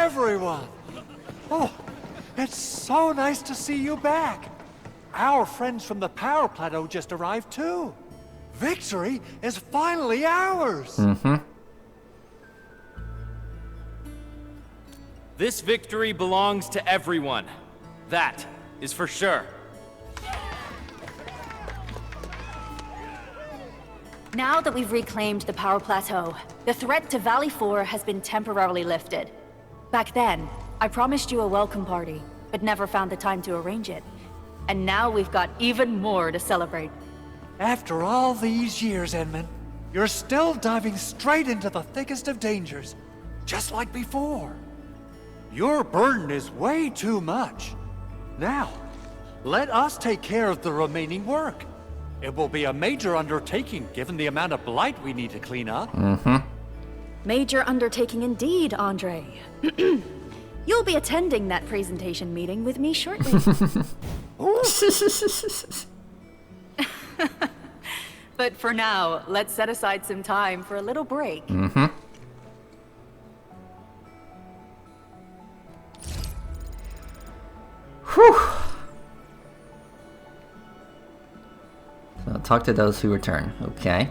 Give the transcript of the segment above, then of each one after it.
everyone! Oh, it's so nice to see you back. Our friends from the Power Plateau just arrived too. Victory is finally ours! This victory belongs to everyone. That is for sure. Now that we've reclaimed the Power Plateau, the threat to Valley 4 has been temporarily lifted. Back then, I promised you a welcome party, but never found the time to arrange it. And now we've got even more to celebrate. After all these years, Endman, you're still diving straight into the thickest of dangers, just like before. Your burden is way too much. Now, let us take care of the remaining work. It will be a major undertaking given the amount of blight we need to clean up. Major undertaking indeed, Andre. You'll be attending that presentation meeting with me shortly. But for now, let's set aside some time for a little break. Whew. So talk to those who return. Okay.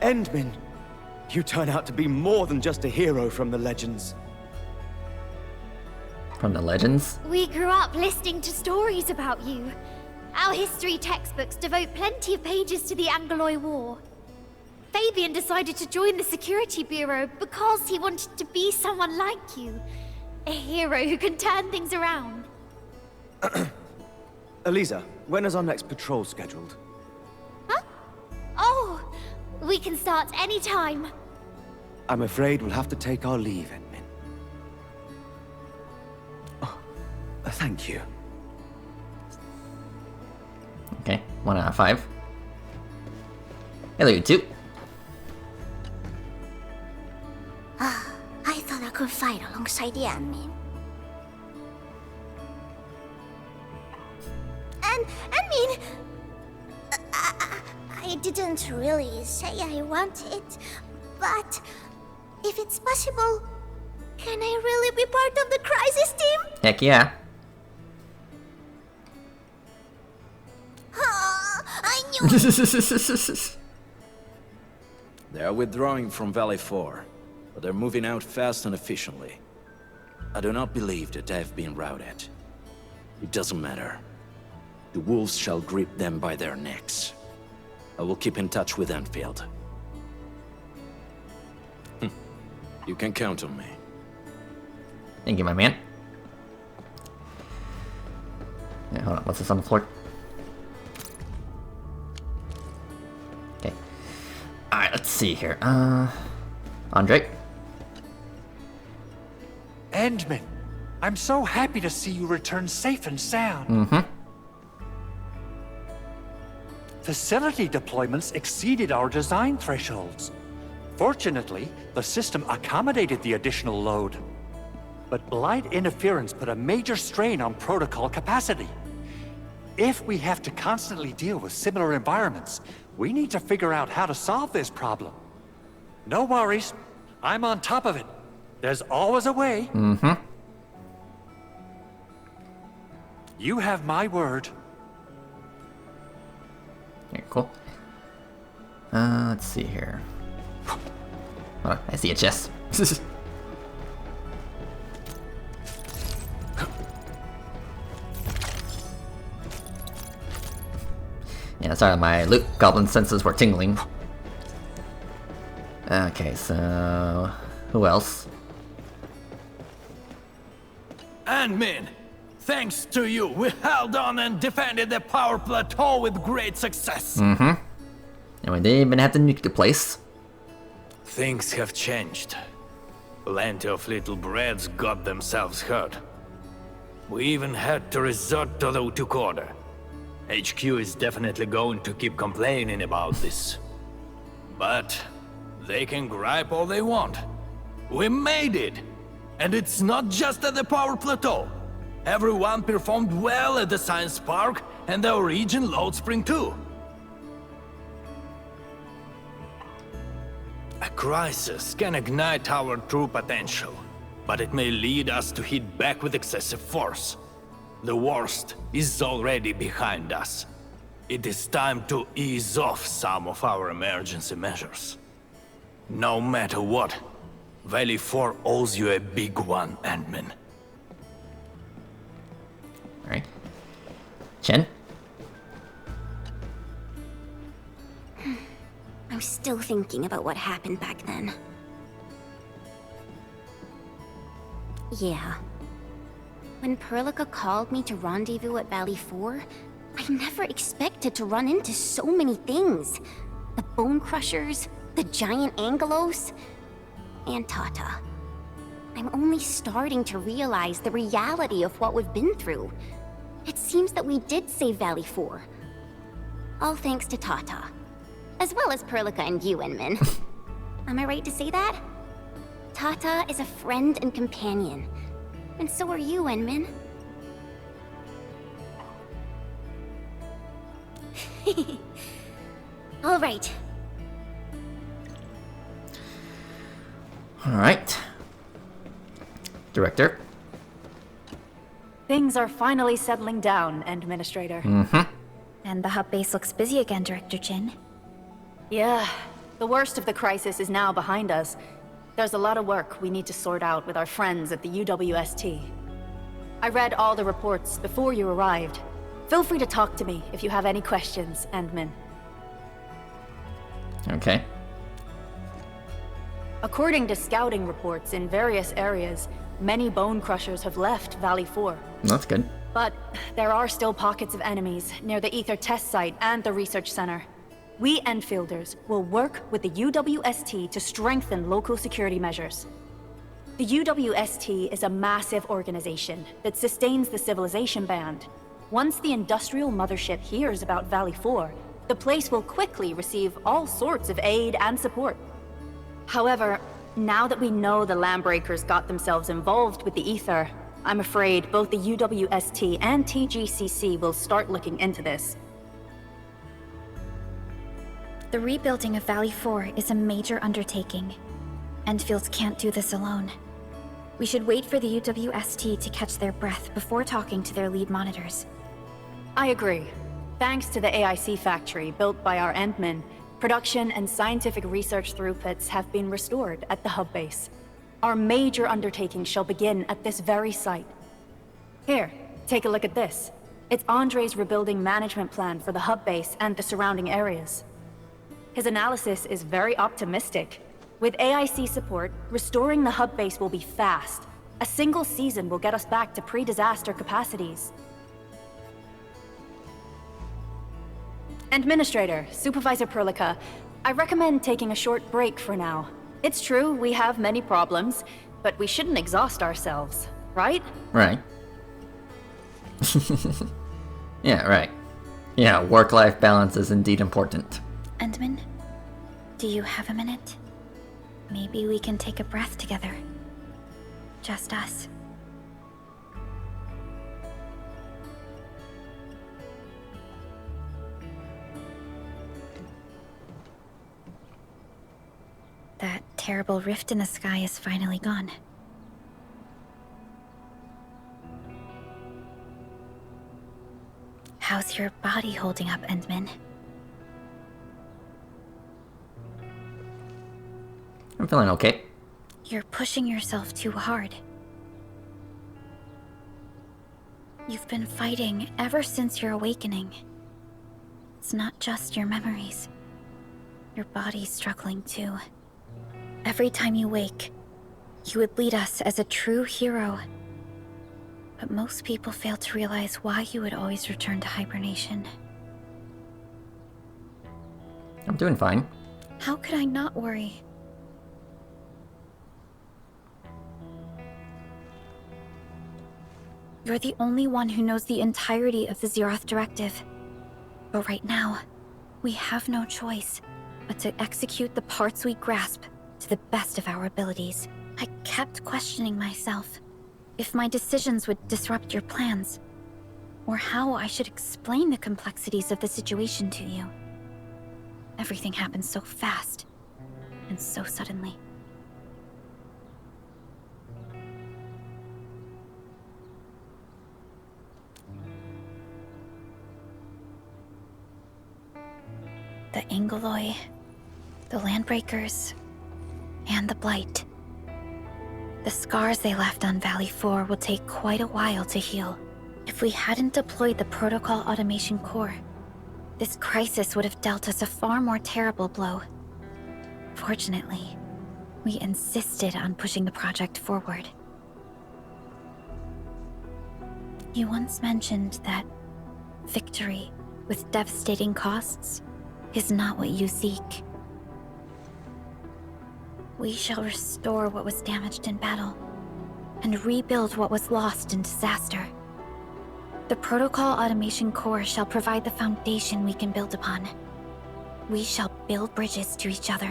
Endman, you turn out to be more than just a hero from the legends. From the legends? We grew up listening to stories about you. Our history textbooks devote plenty of pages to the Angoloi War. Fabian decided to join the Security Bureau because he wanted to be someone like you. A hero who can turn things around. Eliza, when is our next patrol scheduled? Huh? Oh, we can start any time. I'm afraid we'll have to take our leave, Endman. Oh, thank you. Okay, 1 out of 5. Hello, you two. I thought I could fight alongside the admin. I didn't really say I want it, but if it's possible, can I really be part of the crisis team? Heck yeah. I knew it. They are withdrawing from Valley 4, but they're moving out fast and efficiently. I do not believe that they have been routed. It doesn't matter. The wolves shall grip them by their necks. I will keep in touch with Enfield. You can count on me. Thank you, my man. Yeah, hold on, what's this on the floor? Okay. Alright, let's see here. Andre? Endman, I'm so happy to see you return safe and sound. Facility deployments exceeded our design thresholds. Fortunately, the system accommodated the additional load. But blight interference put a major strain on protocol capacity. If we have to constantly deal with similar environments, we need to figure out how to solve this problem. No worries, I'm on top of it. There's always a way. You have my word. Okay, cool. Let's see here. Oh, I see a chest. Yeah, sorry, my loot goblin senses were tingling. Okay, so who else? Endman, thanks to you, we held on and defended the Power Plateau with great success. And we didn't even have to nuke the place. Things have changed. Plenty of little brats got themselves hurt. We even had to resort to the who took order. HQ is definitely going to keep complaining about this. But they can gripe all they want. We made it! And it's not just at the Power Plateau. Everyone performed well at the Science Park and the Origin Load Spring too. A crisis can ignite our true potential, but it may lead us to hit back with excessive force. The worst is already behind us. It is time to ease off some of our emergency measures. No matter what, Valley 4 owes you a big one, Endman. Alright. Chen? I'm still thinking about what happened back then. Yeah. When Perlica called me to rendezvous at Valley 4, I never expected to run into so many things. The Bone Crushers, the giant Angelos, and Tata. I'm only starting to realize the reality of what we've been through. It seems that we did save Valley 4. All thanks to Tata. As well as Perlica and you, Enmin. Am I right to say that? Tata is a friend and companion. And so are you, Enmin. All right. All right. Director? Things are finally settling down, Endministrator. Mm-hmm. And the hub base looks busy again, Director Jin. Yeah, the worst of the crisis is now behind us. There's a lot of work we need to sort out with our friends at the UWST. I read all the reports before you arrived. Feel free to talk to me if you have any questions, Endman. Okay. According to scouting reports in various areas, many Bone Crushers have left Valley 4. That's good. But there are still pockets of enemies near the Ether test site and the research center. We Enfielders will work with the UWST to strengthen local security measures. The UWST is a massive organization that sustains the Civilization Band. Once the industrial mothership hears about Valley 4, the place will quickly receive all sorts of aid and support. However, now that we know the Landbreakers got themselves involved with the Ether, I'm afraid both the UWST and TGCC will start looking into this. The rebuilding of Valley 4 is a major undertaking. Endfields can't do this alone. We should wait for the UWST to catch their breath before talking to their lead monitors. I agree. Thanks to the AIC factory built by our Endmen, production and scientific research throughputs have been restored at the hub base. Our major undertaking shall begin at this very site. Here, take a look at this. It's Andre's rebuilding management plan for the hub base and the surrounding areas. His analysis is very optimistic. With AIC support, restoring the hub base will be fast. A single season will get us back to pre-disaster capacities. Administrator, Supervisor Perlica, I recommend taking a short break for now. It's true, we have many problems, but we shouldn't exhaust ourselves, right? Right. Yeah, right. Yeah, work-life balance is indeed important. Endman, do you have a minute? Maybe we can take a breath together. Just us. That terrible rift in the sky is finally gone. How's your body holding up, Endman? I'm feeling okay. You're pushing yourself too hard. You've been fighting ever since your awakening. It's not just your memories. Your body's struggling too. Every time you wake, you would lead us as a true hero. But most people fail to realize why you would always return to hibernation. I'm doing fine. How could I not worry? You're the only one who knows the entirety of the Zeroth Directive. But right now, we have no choice but to execute the parts we grasp to the best of our abilities. I kept questioning myself if my decisions would disrupt your plans, or how I should explain the complexities of the situation to you. Everything happened so fast. and so suddenly. The Angeloi, the Landbreakers, and the Blight. The scars they left on Valley 4 will take quite a while to heal. If we hadn't deployed the Protocol Automation Core, this crisis would have dealt us a far more terrible blow. Fortunately, we insisted on pushing the project forward. You once mentioned that victory with devastating costs is not what you seek. We shall restore what was damaged in battle, and rebuild what was lost in disaster. The Protocol Automation Core shall provide the foundation we can build upon. We shall build bridges to each other,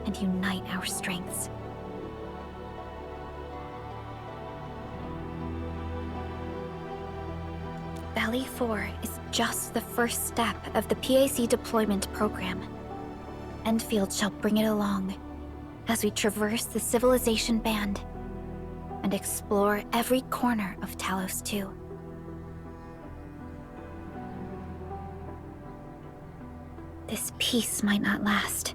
and unite our strengths. Valley 4 is just the first step of the PAC deployment program. Endfield shall bring it along as we traverse the Civilization Band and explore every corner of Talos-II. This peace might not last,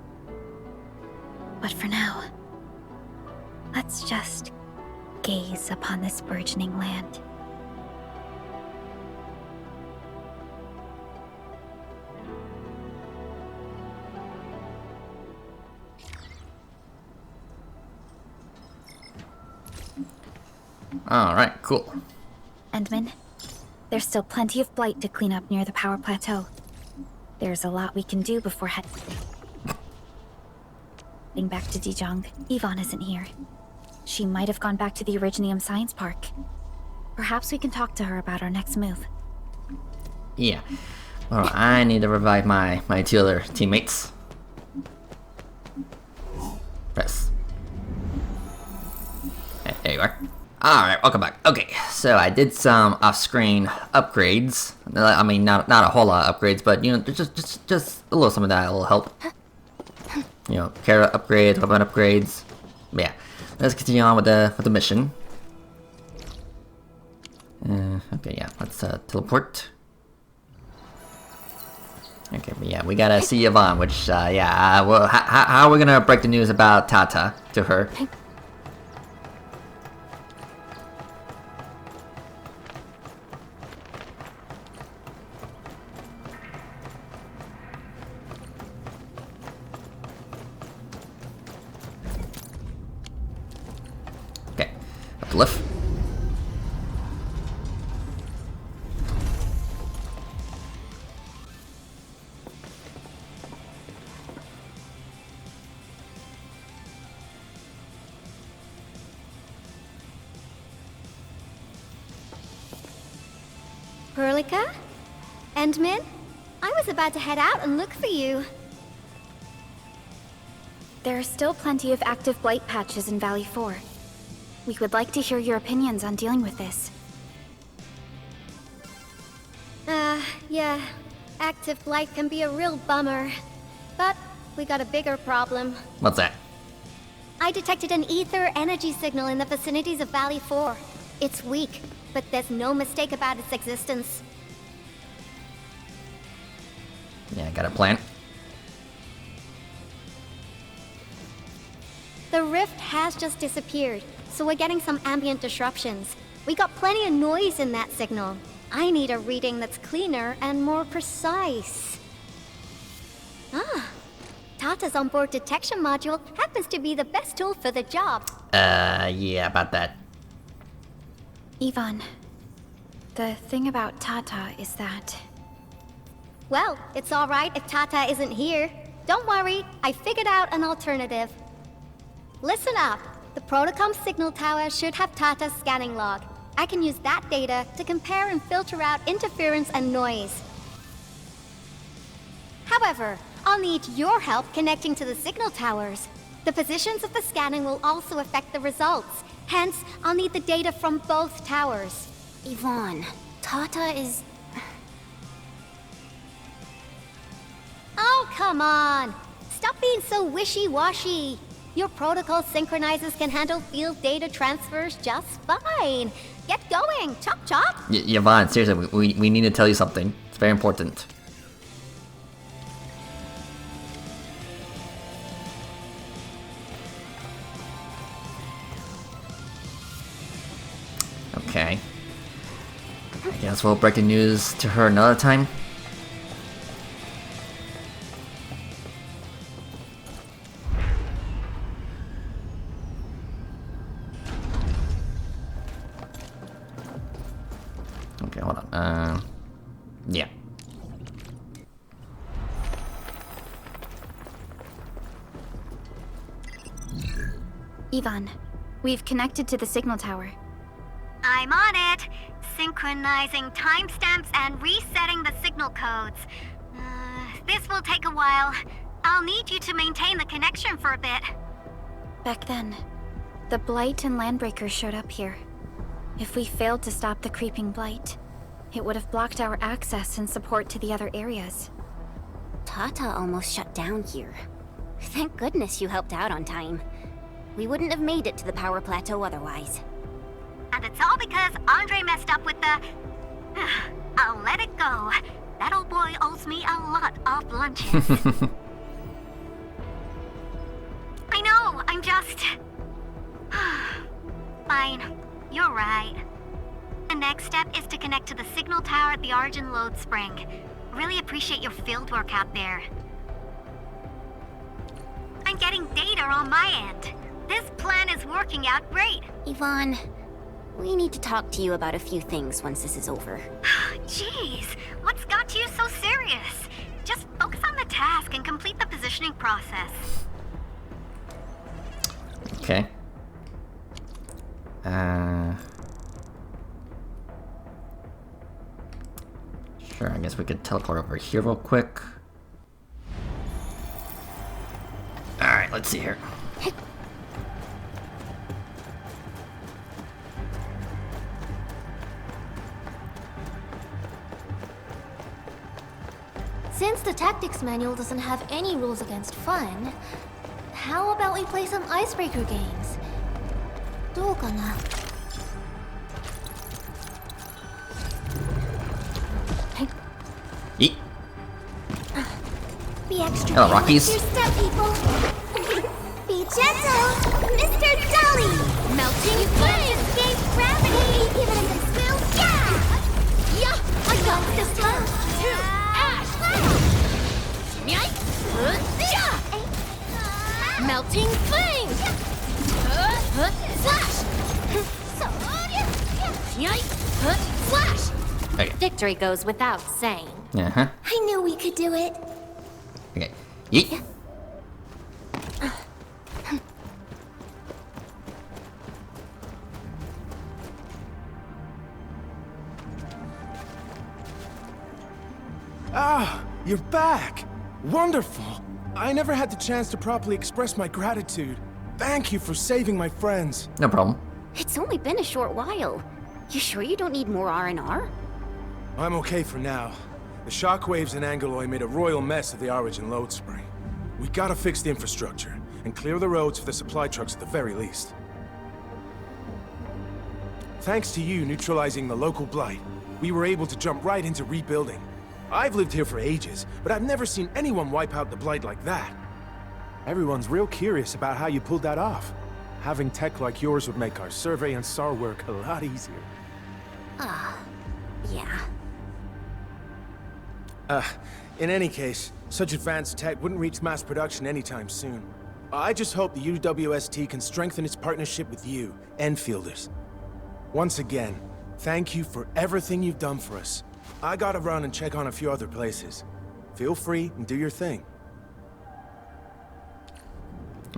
but for now, let's just gaze upon this burgeoning land. Alright, cool. Endman, there's still plenty of blight to clean up near the power plateau. There's a lot we can do before heading back to Dijong. Yvonne isn't here. She might have gone back to the Originium Science Park. Perhaps we can talk to her about our next move. Yeah. Well, I need to revive my two other teammates. Press. Hey, there you are. Alright, welcome back. Okay, so I did some off-screen upgrades. I mean, not a whole lot of upgrades, but, you know, just a little some of that will help. You know, carrot upgrades, weapon upgrades. But yeah, let's continue on with the mission. Okay, yeah, let's teleport. Okay, but yeah, we gotta see Yvonne, which, yeah, well, how are we gonna break the news about Tata to her? Okay, up to lift. Perlica? Endman? I was about to head out and look for you. There are still plenty of active blight patches in Valley 4. We would like to hear your opinions on dealing with this. Yeah. Active blight can be a real bummer. But we got a bigger problem. What's that? I detected an ether energy signal in the vicinities of Valley 4. It's weak, but there's no mistake about its existence. Yeah, got a plan. The rift has just disappeared, so we're getting some ambient disruptions. We got plenty of noise in that signal. I need a reading that's cleaner and more precise. Tata's onboard detection module happens to be the best tool for the job. Yeah, about that. Yvonne, the thing about Tata is that... Well, it's alright if Tata isn't here. Don't worry, I figured out an alternative. Listen up. The Protocom signal tower should have Tata's scanning log. I can use that data to compare and filter out interference and noise. However, I'll need your help connecting to the signal towers. The positions of the scanning will also affect the results. Hence, I'll need the data from both towers. Yvonne, Tata is... Oh, come on! Stop Stop being so wishy-washy. Your protocol synchronizers can handle field data transfers just fine. Get going, chop chop. Yvonne, seriously, we need to tell you something. It's very important. Okay. I guess we'll break the news to her another time. Okay, hold on. Yeah. Yvonne, we've connected to the signal tower. I'm on it. Synchronizing timestamps and resetting the signal codes. This will take a while. I'll need you to maintain the connection for a bit. Back then, the Blight and Landbreakers showed up here. If we failed to stop the creeping Blight, it would have blocked our access and support to the other areas. Tata almost shut down here. Thank goodness you helped out on time. We wouldn't have made it to the power plateau otherwise. And it's all because Andre messed up with the... I'll let it go. That old boy owes me a lot of lunches. I know, I'm just... Fine, you're right. The next step is to connect to the signal tower at the Origin Load Spring. Really appreciate your fieldwork out there. I'm getting data on my end. This plan is working out great. Yvonne, we need to talk to you about a few things once this is over. Jeez, what's got you so serious? Just focus on the task and complete the positioning process. Okay. Sure, I guess we could teleport over here real quick. Alright, let's see here. Since the tactics manual doesn't have any rules against fun, how about we play some icebreaker games? どうかな? Yeet. Be extra Hello, careful Rockies. with your step, people. Be gentle, Mr. Dolly. Melting flame. Escape gravity. Give it a good spill. Yeah. Yeah. I got this time. Ash. Melting flame. Flash. Flash. Okay. Victory goes without saying. Uh-huh. I knew we could do it. Okay. Yeet. Ah, you're back! Wonderful! I never had the chance to properly express my gratitude. Thank you for saving my friends. No problem. It's only been a short while. You sure you don't need more R&R? I'm okay for now. The shockwaves in Angeloy made a royal mess of the Origin Load Spring. We gotta fix the infrastructure, and clear the roads for the supply trucks at the very least. Thanks to you neutralizing the local blight, we were able to jump right into rebuilding. I've lived here for ages, but I've never seen anyone wipe out the blight like that. Everyone's real curious about how you pulled that off. Having tech like yours would make our survey and SAR work a lot easier. Yeah. In any case, such advanced tech wouldn't reach mass production anytime soon. I just hope the UWST can strengthen its partnership with you, Enfielders. Once again, thank you for everything you've done for us. I gotta run and check on a few other places. Feel free and do your thing.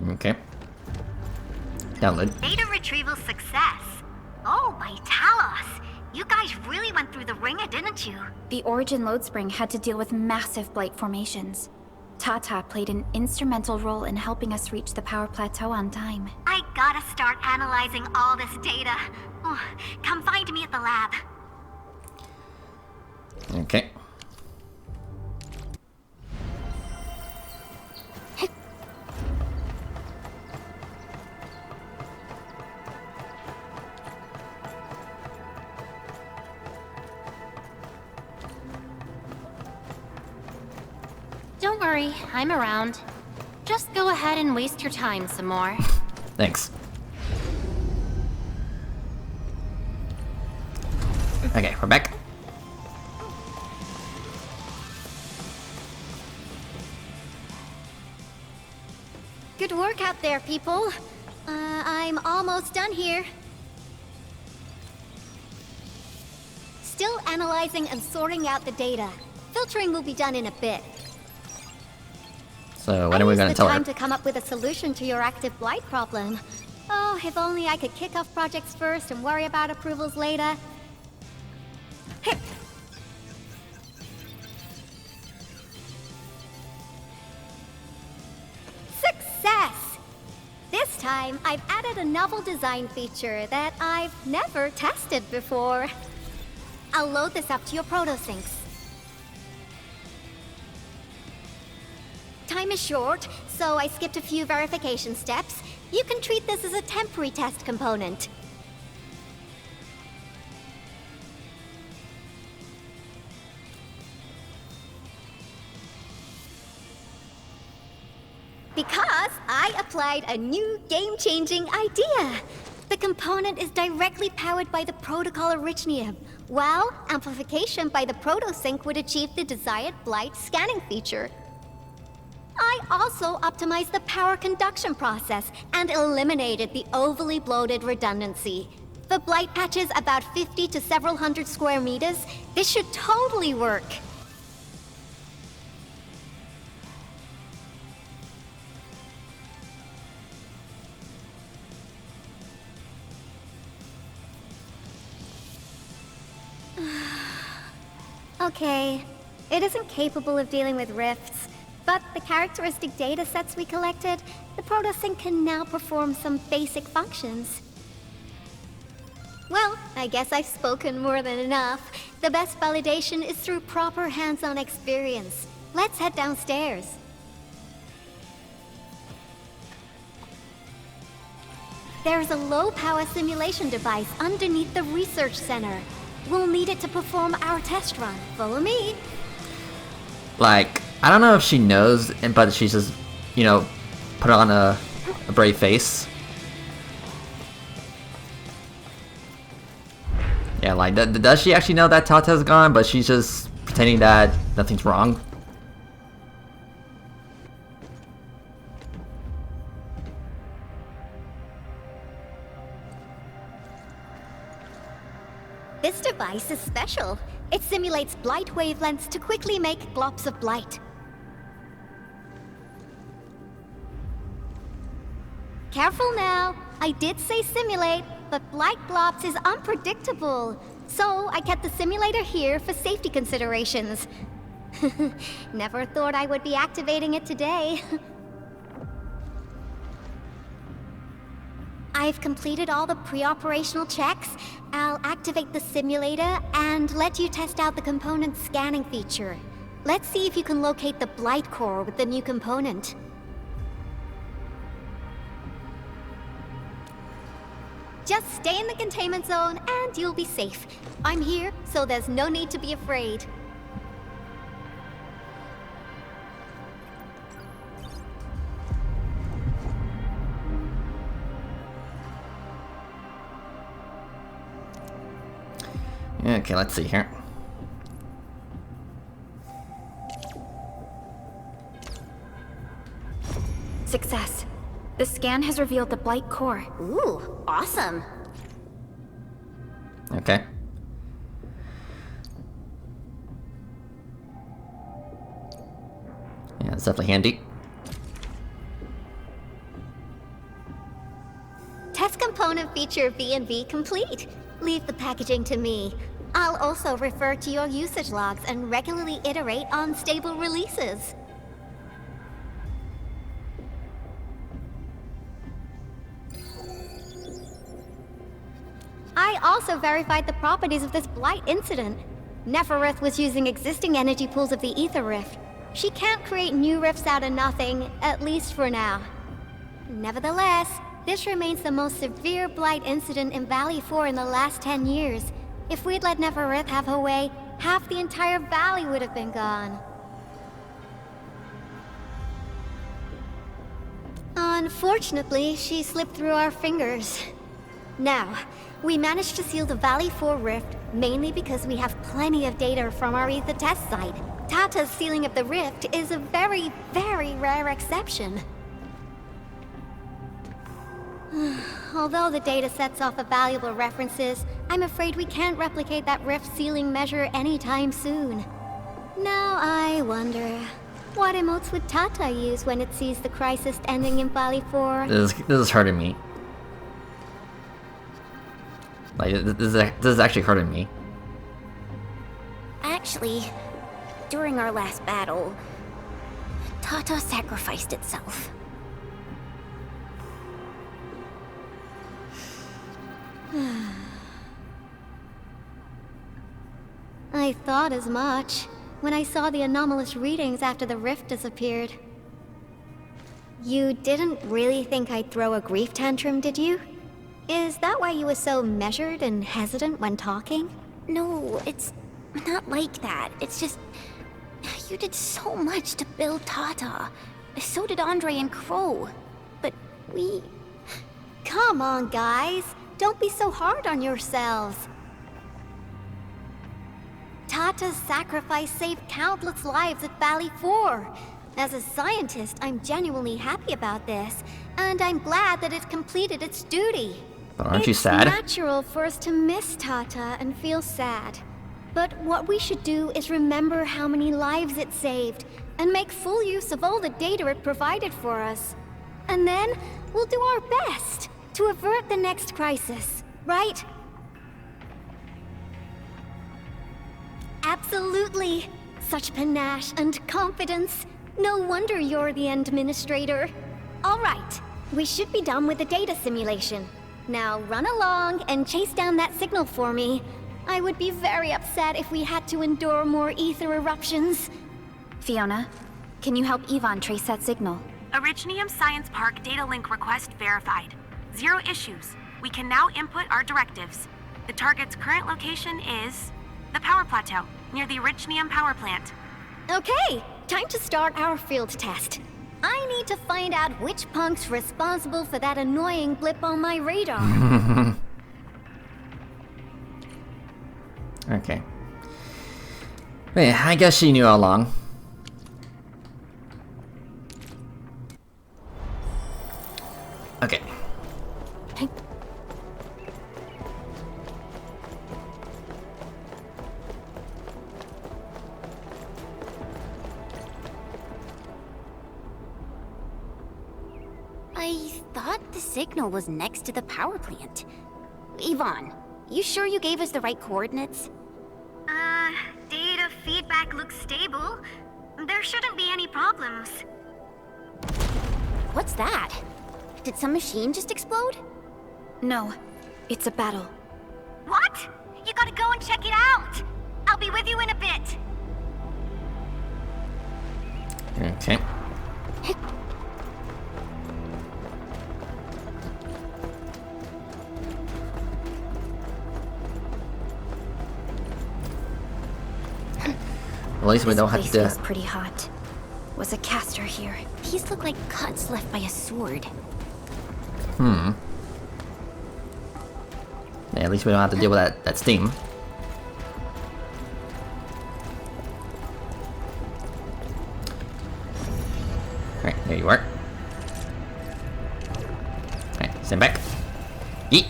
Okay. Download. Data retrieval success. Oh, by Talos. You guys really went through the ringer, didn't you? The Origin Load Spring had to deal with massive blight formations. Tata played an instrumental role in helping us reach the power plateau on time. I gotta start analyzing all this data. Oh, come find me at the lab. Okay. Don't worry, I'm around. Just go ahead and waste your time some more. Thanks. Okay, we're back. Good work out there, people. I'm almost done here. Still analyzing and sorting out the data. Filtering will be done in a bit. So when are we gonna tell her? Time to come up with a solution to your active blight problem. Oh, if only I could kick off projects first and worry about approvals later. Hip. Success! This time, I've added a novel design feature that I've never tested before. I'll load this up to your proto-syncs. Time is short, so I skipped a few verification steps. You can treat this as a temporary test component. Because I applied a new game-changing idea. The component is directly powered by the protocol Arknights, while amplification by the proto-sync would achieve the desired blight scanning feature. I also optimized the power conduction process and eliminated the overly bloated redundancy. For blight patches about 50 to several hundred square meters, this should totally work. Okay, it isn't capable of dealing with rifts, but the characteristic data sets we collected, the proto-sync can now perform some basic functions. Well, I guess I've spoken more than enough. The best validation is through proper hands-on experience. Let's head downstairs. There's a low-power simulation device underneath the research center. We'll need it to perform our test run. Follow me. Like, I don't know if she knows, but she's just, you know, put on a brave face. Yeah, like, does she actually know that Tata's gone, but she's just pretending that nothing's wrong? This device is special. It simulates blight wavelengths to quickly make globs of blight. Careful now. I did say simulate, but blight globs is unpredictable. So I kept the simulator here for safety considerations. Never thought I would be activating it today. I've completed all the pre-operational checks. I'll activate the simulator and let you test out the component scanning feature. Let's see if you can locate the blight core with the new component. Just stay in the containment zone and you'll be safe. I'm here, so there's no need to be afraid. Okay, let's see here. Success. The scan has revealed the blight core. Ooh, awesome. Okay. Yeah, it's definitely handy. Test component feature V&V complete. Leave the packaging to me. I'll also refer to your usage logs and regularly iterate on stable releases. I also verified the properties of this blight incident. Neferith was using existing energy pools of the Ether Rift. She can't create new rifts out of nothing, at least for now. Nevertheless, this remains the most severe blight incident in Valley 4 in the last 10 years. If we'd let Neferith have her way, half the entire valley would have been gone. Unfortunately, she slipped through our fingers. Now, we managed to seal the Valley 4 rift mainly because we have plenty of data from our ether test site. Tata's sealing of the rift is a very, very rare exception. Although the data sets off of valuable references, I'm afraid we can't replicate that rift sealing measure anytime soon. Now I wonder, what emotes would Tata use when it sees the crisis ending in Valley 4? This is hurting me. Like, this is actually hurting me. Actually, during our last battle, Tata sacrificed itself. I thought as much when I saw the anomalous readings after the rift disappeared. You didn't really think I'd throw a grief tantrum, did you? Is that why you were so measured and hesitant when talking? No, it's not like that. It's just... you did so much to build Tata. So did Andre and Crow. But we... Come on, guys. Don't be so hard on yourselves. Tata's sacrifice saved countless lives at Valley 4. As a scientist, I'm genuinely happy about this, and I'm glad that it completed its duty. But aren't you sad? It's natural for us to miss Tata and feel sad. But what we should do is remember how many lives it saved, and make full use of all the data it provided for us. And then, we'll do our best to avert the next crisis, right? Absolutely. Such panache and confidence. No wonder you're the Endministrator. All right, we should be done with the data simulation. Now run along and chase down that signal for me. I would be very upset if we had to endure more ether eruptions. Fiona, can you help Yvonne trace that signal? Originium Science Park data link request verified. 0 issues. We can now input our directives. The target's current location is the power plateau, near the Originium power plant. Okay, time to start our field test. I need to find out which punk's responsible for that annoying blip on my radar. Okay. Wait, I guess she knew all along. Okay. I thought the signal was next to the power plant. Yvonne, you sure you gave us the right coordinates? Data feedback looks stable. There shouldn't be any problems. What's that? Did some machine just explode? No, it's a battle. What? You gotta go and check it out! I'll be with you in a bit. Okay. At least we don't have This to. place feels pretty hot. Was a caster here? These look like cuts left by a sword. Yeah, at least we don't have to deal with that steam. Alright, there you are. Alright, stand back. Yeet!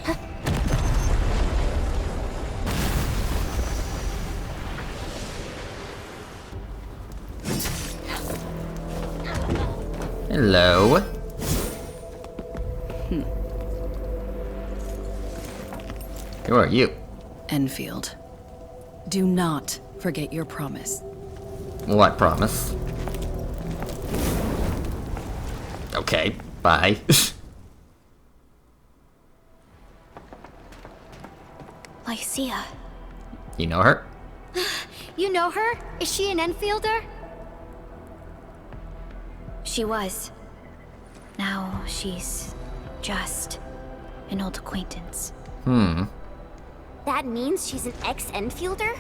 Hello. Who are you? Enfield. Do not forget your promise. What promise? Okay, bye. Lycia. You know her? You know her? Is she an Enfielder? She was. Now she's just an old acquaintance. That means she's an ex-Enfielder?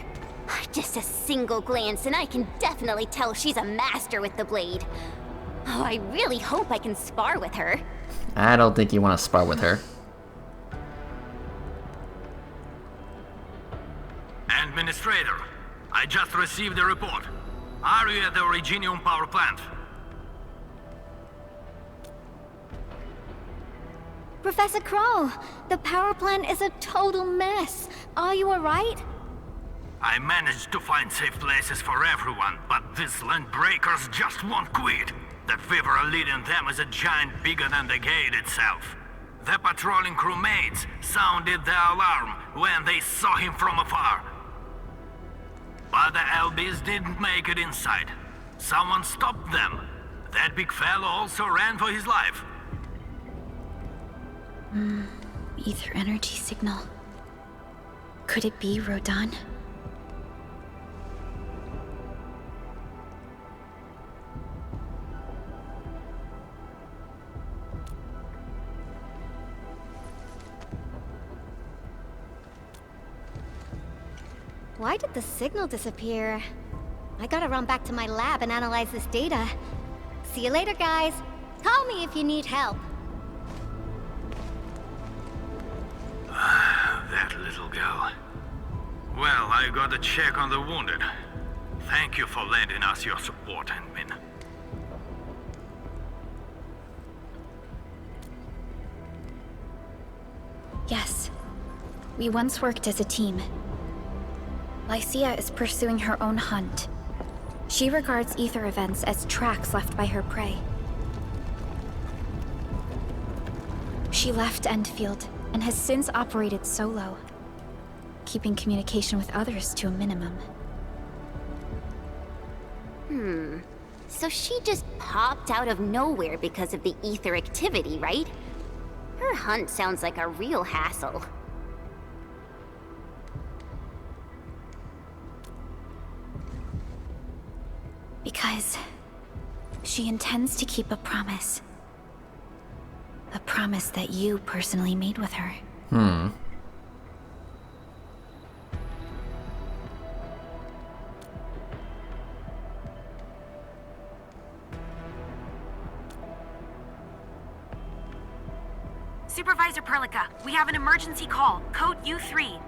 Just a single glance and I can definitely tell she's a master with the blade. Oh, I really hope I can spar with her. I don't think you want to spar with her. Administrator, I just received a report. Are you at the Originium power plant? Professor Crow, the power plant is a total mess. Are you alright? I managed to find safe places for everyone, but these land breakers just won't quit. The fever leading them is a giant bigger than the gate itself. The patrolling crewmates sounded the alarm when they saw him from afar. But the LBs didn't make it inside. Someone stopped them. That big fellow also ran for his life. Ether energy signal. Could it be Rodan? Why did the signal disappear? I gotta run back to my lab and analyze this data. See you later, guys. Call me if you need help. That little girl. Well, I gotta check on the wounded. Thank you for lending us your support, Endmin. Yes. We once worked as a team. Lycia is pursuing her own hunt. She regards ether events as tracks left by her prey. She left Endfield and has since operated solo, keeping communication with others to a minimum. So she just popped out of nowhere because of the ether activity, right? Her hunt sounds like a real hassle. Because she intends to keep a promise. A promise that you personally made with her. Supervisor Perlica, we have an emergency call, code U3.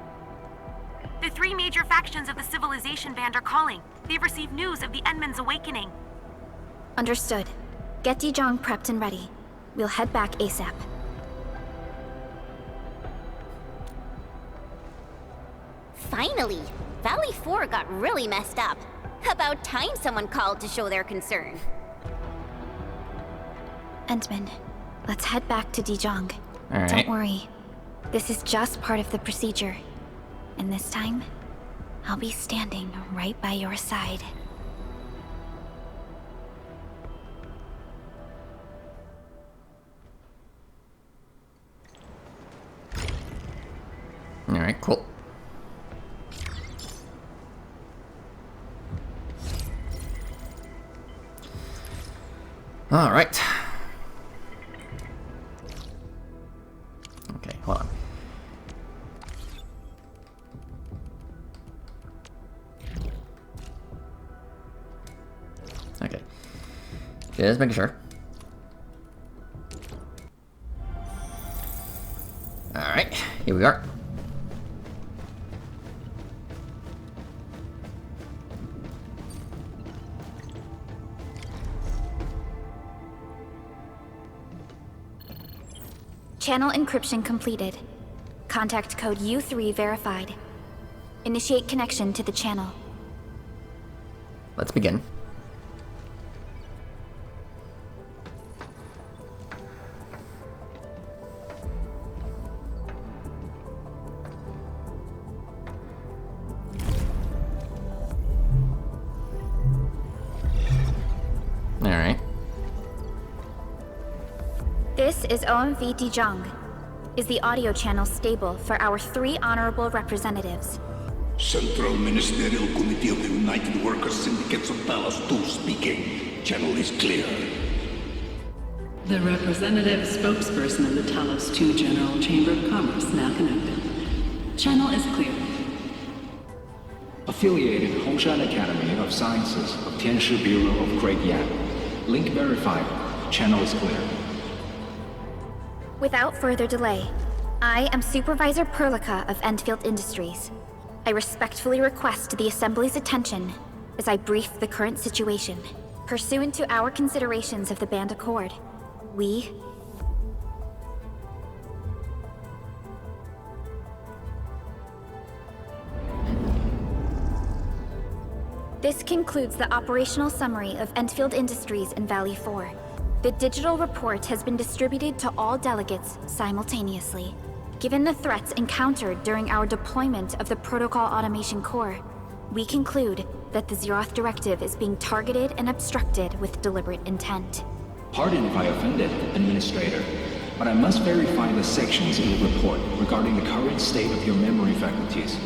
The three major factions of the Civilization Band are calling. They've received news of the Endman's awakening. Understood. Get Dijong prepped and ready. We'll head back ASAP. Finally! Valley 4 got really messed up. About time someone called to show their concern. Endman, let's head back to Dijong. All right. Don't worry. This is just part of the procedure. And this time, I'll be standing right by your side. Alright, cool. Alright. Okay, hold on. Okay. Just making sure. Alright, here we are. Channel encryption completed. Contact code U3 verified. Initiate connection to the channel. Let's begin. Alright. This is OMV Dijong. Is the audio channel stable for our 3 honorable representatives? Central Ministerial Committee of the United Workers Syndicates of Talos-II speaking. Channel is clear. The representative spokesperson of the Talos-II General Chamber of Commerce now connected. Channel is clear. Affiliated Hongshan Academy of Sciences of Tianshi Bureau of Great Yan. Link verified. Channel is clear. Without further delay, I am Supervisor Perlica of Endfield Industries. I respectfully request the Assembly's attention as I brief the current situation. Pursuant to our considerations of the Band Accord, we... This concludes the operational summary of Endfield Industries in Valley 4. The digital report has been distributed to all delegates simultaneously. Given the threats encountered during our deployment of the Protocol Automation Core, we conclude that the Zeroth Directive is being targeted and obstructed with deliberate intent. Pardon if I offended, Administrator, but I must verify the sections in the report regarding the current state of your memory faculties.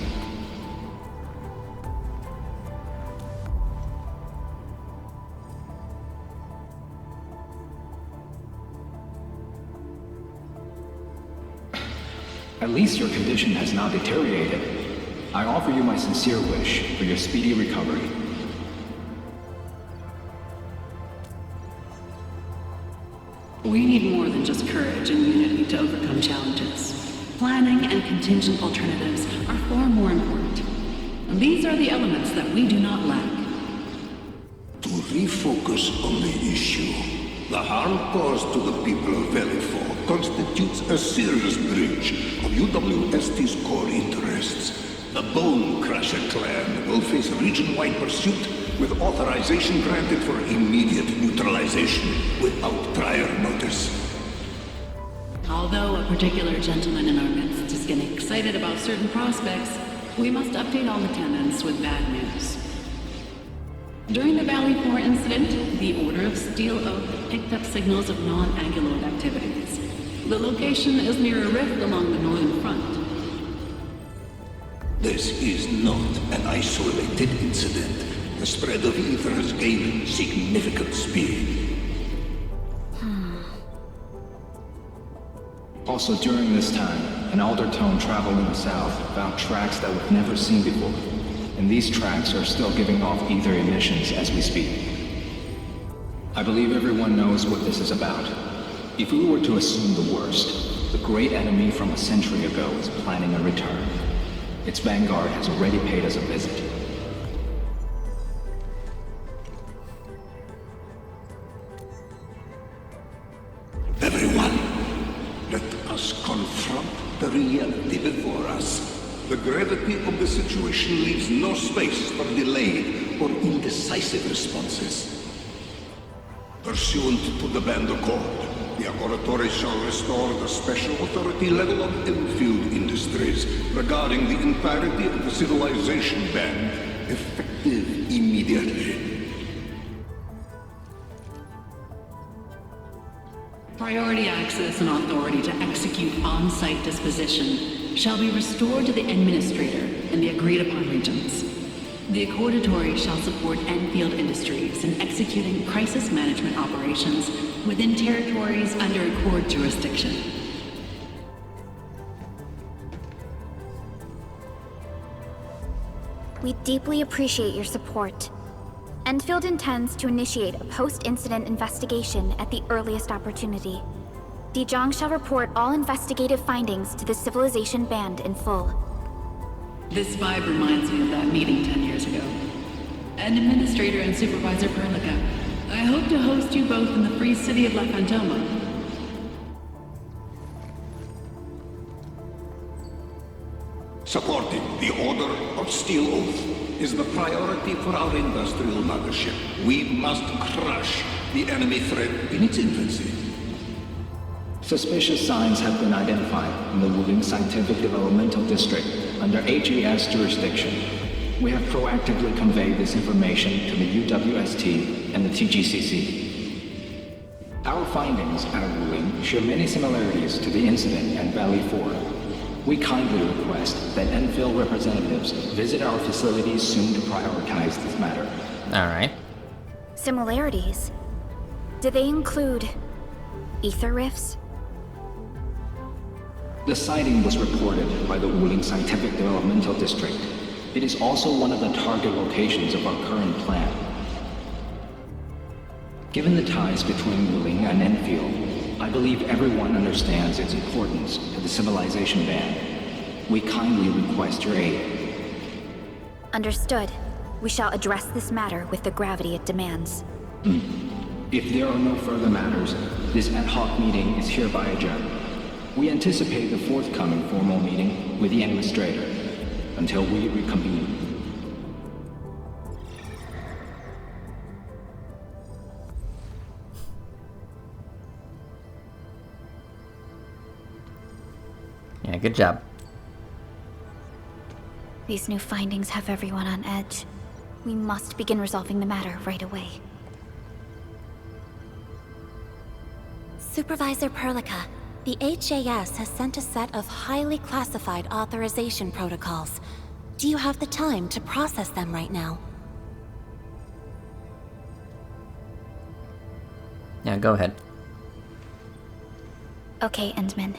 At least your condition has not deteriorated. I offer you my sincere wish for your speedy recovery. We need more than just courage and unity to overcome challenges. Planning and contingent alternatives are far more important. These are the elements that we do not lack. To refocus on the issue, the harm caused to the people of Valley 4 constitutes a serious breach of UWST's core interests. The Bone Crusher clan will face region-wide pursuit with authorization granted for immediate neutralization without prior notice. Although a particular gentleman in our midst is getting excited about certain prospects, we must update all attendants with bad news. During the Valley 4 incident, the Order of Steel Oak picked up signals of non-Anguloid activities. The location is near a rift along the northern front. This is not an isolated incident. The spread of ether has gained significant speed. Also during this time, an Aldertone traveling south found tracks that we've never seen before. And these tracks are still giving off ether emissions as we speak. I believe everyone knows what this is about. If we were to assume the worst, the great enemy from a century ago is planning a return. Its vanguard has already paid us a visit. Everyone, let us confront the reality before us. The gravity of the situation leaves no space for delayed or indecisive responses. Pursuant to the Band Accord, the Laboratory shall restore the special authority level of Endfield Industries regarding the entirety of the civilization band, effective immediately. Priority access and authority to execute on-site disposition shall be restored to the Endministrator in the agreed-upon regions. The Accordatory shall support Endfield Industries in executing crisis management operations within territories under Accord jurisdiction. We deeply appreciate your support. Endfield intends to initiate a post-incident investigation at the earliest opportunity. Dijong shall report all investigative findings to the Civilization Band in full. This vibe reminds me of that meeting 10 years ago. Administrator and Supervisor Perlica, I hope to host you both in the free city of La Fantoma. Supporting the Order of Steel Oath is the priority for our industrial mothership. We must crush the enemy threat in its infancy. Suspicious signs have been identified in the Wuling Scientific Developmental District under HES jurisdiction. We have proactively conveyed this information to the UWST and the TGCC. Our findings at Wuling share many similarities to the incident at Valley 4. We kindly request that Endfield representatives visit our facilities soon to prioritize this matter. Alright. Similarities? Do they include ether rifts? The sighting was reported by the Wuling Scientific Developmental District. It is also one of the target locations of our current plan. Given the ties between Wuling and Enfield, I believe everyone understands its importance to the civilization band. We kindly request your aid. Understood. We shall address this matter with the gravity it demands. If there are no further matters, this ad hoc meeting is hereby adjourned. We anticipate the forthcoming formal meeting with the Endministrator until we reconvene. Yeah, good job. These new findings have everyone on edge. We must begin resolving the matter right away. Supervisor Perlica, the HAS has sent a set of highly classified authorization protocols. Do you have the time to process them right now? Yeah, go ahead. Okay, Endman.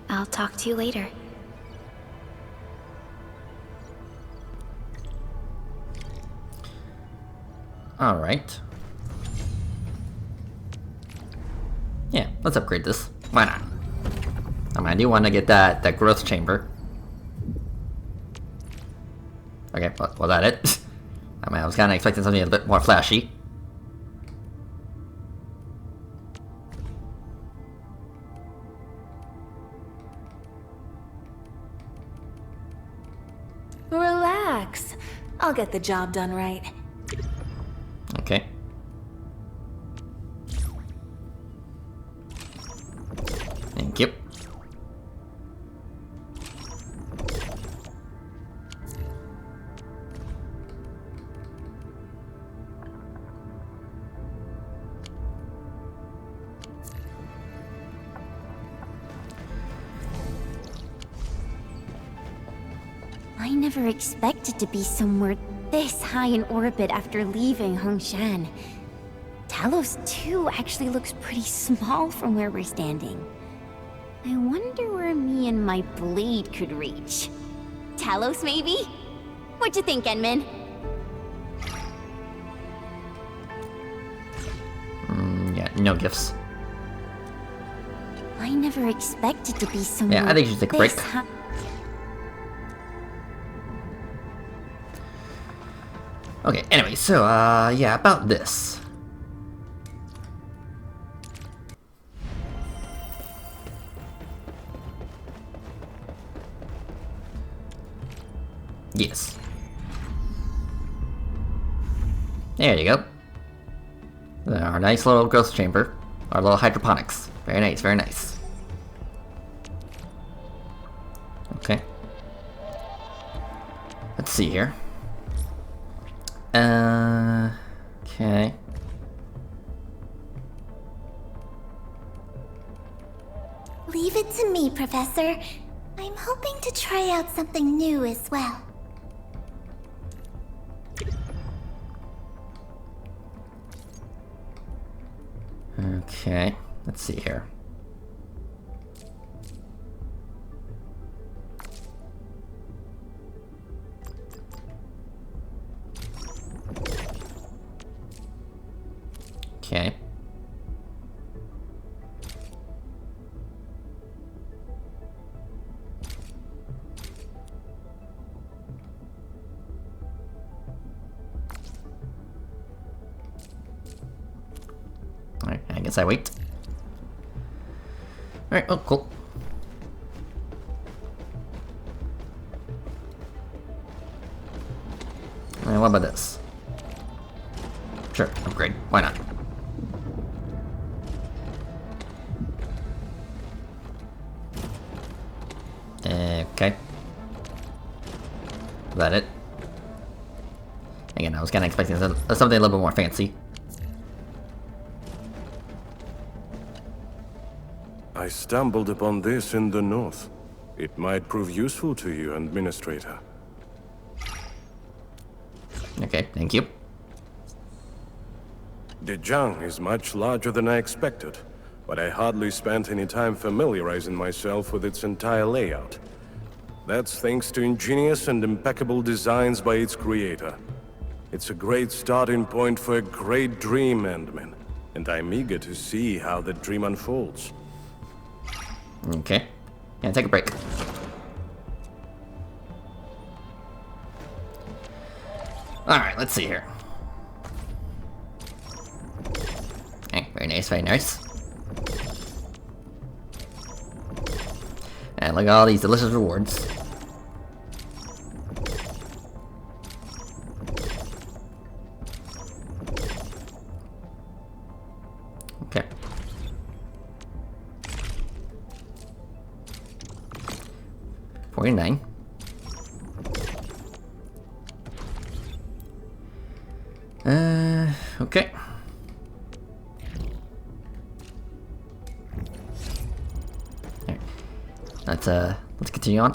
I'll talk to you later. Alright. Yeah, let's upgrade this. Why not? I mean, I do want to get that growth chamber. Okay, was that it? I mean, I was kind of expecting something a bit more flashy. Relax. I'll get the job done right. Okay. Thank you. I never expected to be somewhere this high in orbit after leaving Hongshan. Talos-II actually looks pretty small from where we're standing. I wonder where me and my blade could reach. Talos, maybe? What'd you think, Endman? Yeah, no gifts. I never expected to be somewhere Yeah, I think you should take a break. Okay, anyway, so, yeah, about this. Yes. There you go. Our nice little growth chamber. Our little hydroponics. Very nice, very nice. Okay. Let's see here. Okay. Leave it to me, Professor. I'm hoping to try out something new as well. Okay, let's see here. Okay. Alright, I guess I wait. Alright, oh, cool. And what about this? Sure, upgrade. Why not? Okay. Is that it? Again, I was kind of expecting something a little bit more fancy. I stumbled upon this in the north. It might prove useful to you, Endministrator. Okay, thank you. Dejang is much larger than I expected, but I hardly spent any time familiarizing myself with its entire layout. That's thanks to ingenious and impeccable designs by its creator. It's a great starting point for a great dream, Endman. But first, I must get to work. and I'm eager to see how the dream unfolds. Okay. Yeah, take a break. Alright, let's see here. Okay, very nice, very nice. And look at all these delicious rewards. Okay. $49. Okay. Let's continue on.